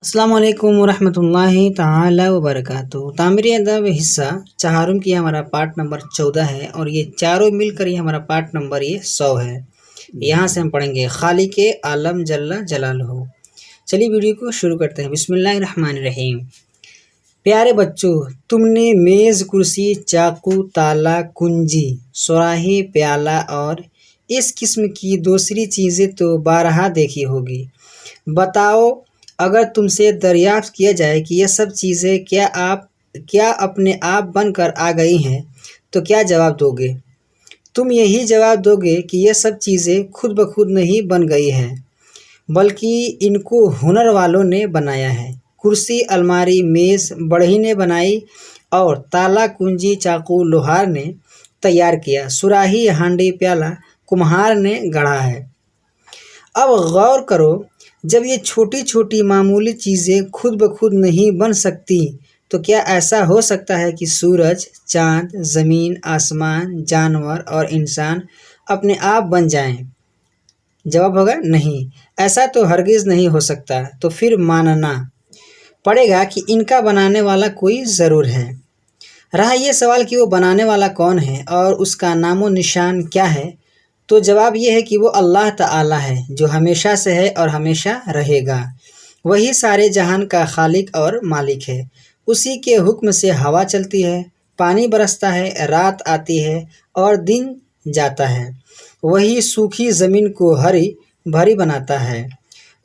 अस्सलाम वालेकुम वरहमतुल्लाहि ताला वबरकातुहू। तामीरी अदब हिस्सा चहारुम की हमारा पार्ट नंबर 14 है और ये चारों मिलकर ये हमारा पार्ट नंबर 100 है। यहाँ से हम पढ़ेंगे खालिक आलम जल्ला जलालहू। चलिए वीडियो को शुरू करते हैं। बिस्मिल्लाहिर्रहमानिर्रहीम। प्यारे बच्चों, तुमने मेज़, कुर्सी, चाकू, ताला, कुंजी, सुराही, प्याला और इस किस्म की दूसरी चीज़ें तो बारहा देखी होगी। बताओ, अगर तुमसे दरियाफ्त किया जाए कि यह सब चीज़ें क्या अपने आप बनकर आ गई हैं, तो क्या जवाब दोगे? तुम यही जवाब दोगे कि यह सब चीज़ें खुद ब खुद नहीं बन गई हैं, बल्कि इनको हुनर वालों ने बनाया है। कुर्सी, अलमारी, मेज़ बढ़ई ने बनाई और ताला, कुंजी, चाकू लोहार ने तैयार किया। सुराही, हांडी, प्याला कुम्हार ने गढ़ा है। अब गौर करो, जब ये छोटी छोटी मामूली चीज़ें खुद ब खुद नहीं बन सकती, तो क्या ऐसा हो सकता है कि सूरज, चाँद, ज़मीन, आसमान, जानवर और इंसान अपने आप बन जाएं? जवाब होगा नहीं, ऐसा तो हरगिज़ नहीं हो सकता। तो फिर मानना पड़ेगा कि इनका बनाने वाला कोई ज़रूर है। रहा ये सवाल कि वो बनाने वाला कौन है और उसका नामो निशान क्या है, तो जवाब ये है कि वो अल्लाह ताला है, जो हमेशा से है और हमेशा रहेगा। वही सारे जहान का खालिक और मालिक है। उसी के हुक्म से हवा चलती है, पानी बरसता है, रात आती है और दिन जाता है। वही सूखी ज़मीन को हरी भरी बनाता है।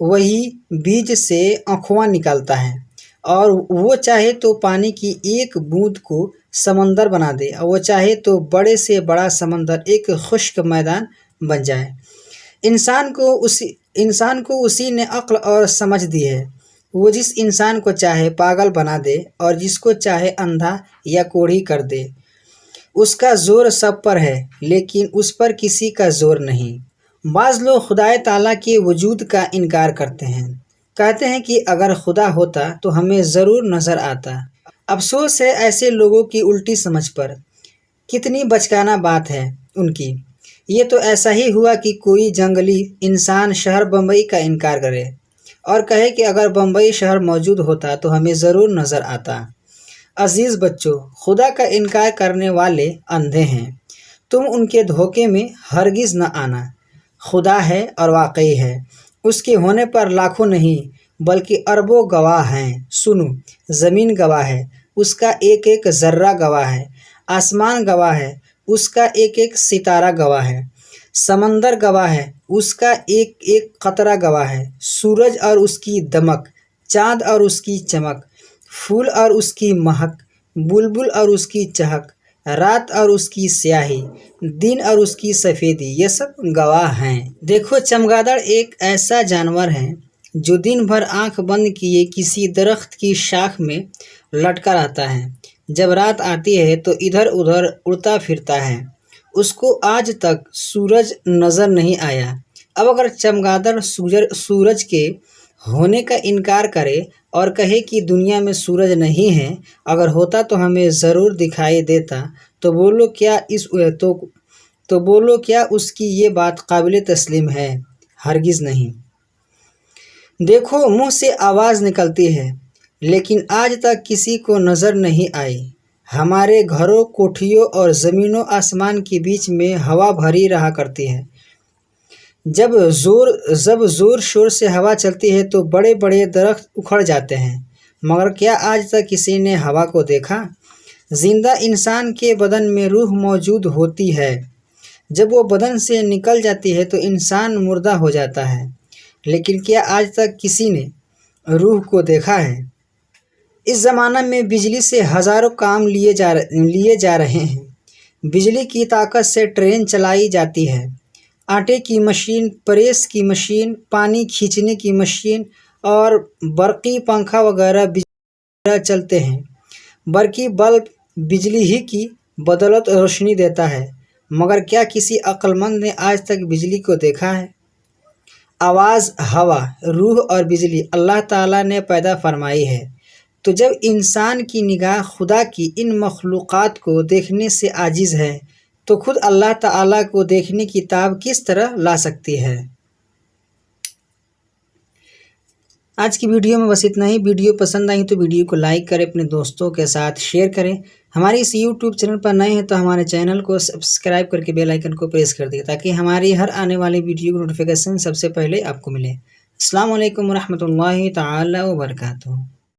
वही बीज से अँखुआँ निकालता है और वो चाहे तो पानी की एक बूंद को समंदर बना दे और वो चाहे तो बड़े से बड़ा समंदर एक खुश्क मैदान बन जाए। इंसान को उसी ने अक्ल और समझ दी है। वो जिस इंसान को चाहे पागल बना दे और जिसको चाहे अंधा या कोढ़ी कर दे। उसका ज़ोर सब पर है, लेकिन उस पर किसी का ज़ोर नहीं। बाज़ लोग खुदाए ताला के वजूद का इनकार करते हैं। कहते हैं कि अगर खुदा होता तो हमें ज़रूर नज़र आता। अफसोस है ऐसे लोगों की उल्टी समझ पर। कितनी बचकाना बात है उनकी। ये तो ऐसा ही हुआ कि कोई जंगली इंसान शहर बम्बई का इनकार करे और कहे कि अगर बम्बई शहर मौजूद होता तो हमें ज़रूर नज़र आता। अज़ीज़ बच्चों, खुदा का इनकार करने वाले अंधे हैं। तुम उनके धोखे में हरगिज़ न आना। खुदा है और वाकई है। उसके होने पर लाखों नहीं बल्कि अरबों गवाह हैं। सुनो, ज़मीन गवाह है, उसका एक एक ज़र्रा गवाह है। आसमान गवाह है, उसका एक एक सितारा गवाह है। समंदर गवाह है, उसका एक एक कतरा गवाह है। सूरज और उसकी दमक, चाँद और उसकी चमक, फूल और उसकी महक, बुलबुल और उसकी चहक, रात और उसकी स्याही, दिन और उसकी सफ़ेदी, ये सब गवाह हैं। देखो, चमगादड़ एक ऐसा जानवर है जो दिन भर आंख बंद किए किसी दरख्त की शाख में लटका रहता है। जब रात आती है तो इधर उधर उड़ता फिरता है। उसको आज तक सूरज नज़र नहीं आया। अब अगर चमगादड़ सूरज के होने का इनकार करे और कहे कि दुनिया में सूरज नहीं है, अगर होता तो हमें ज़रूर दिखाई देता, तो बोलो क्या उसकी ये बात काबिल तस्लीम है? हरगिज़ नहीं। देखो, मुंह से आवाज़ निकलती है, लेकिन आज तक किसी को नज़र नहीं आई। हमारे घरों, कोठियों और ज़मीनों आसमान के बीच में हवा भरी रहा करती है। जब ज़ोर शोर से हवा चलती है तो बड़े बड़े दरख्त उखड़ जाते हैं, मगर क्या आज तक किसी ने हवा को देखा? जिंदा इंसान के बदन में रूह मौजूद होती है। जब वो बदन से निकल जाती है तो इंसान मुर्दा हो जाता है, लेकिन क्या आज तक किसी ने रूह को देखा है? इस ज़माना में बिजली से हज़ारों काम लिए जा रहे हैं। बिजली की ताकत से ट्रेन चलाई जाती है। आटे की मशीन, प्रेस की मशीन, पानी खींचने की मशीन और बरक़ी पंखा वगैरह बिजली चलते हैं। बरक़ी बल्ब बिजली ही की बदौलत रोशनी देता है, मगर क्या किसी अक्लमंद ने आज तक बिजली को देखा है? आवाज़, हवा, रूह और बिजली अल्लाह ताला ने पैदा फरमाई है। तो जब इंसान की निगाह खुदा की इन मखलूक़ात को देखने से आजिज़ है, तो खुद अल्लाह ताला को देखने की ताब किस तरह ला सकती है? आज की वीडियो में बस इतना ही। वीडियो पसंद आई तो वीडियो को लाइक करें, अपने दोस्तों के साथ शेयर करें। हमारे इस यूट्यूब चैनल पर नए हैं तो हमारे चैनल को सब्सक्राइब करके बेल आइकन को प्रेस कर दिए ताकि हमारी हर आने वाली वीडियो की नोटिफिकेशन सबसे पहले आपको मिले। अस्सलाम वालेकुम रहमतुल्लाहि ताला व बरकातुहू।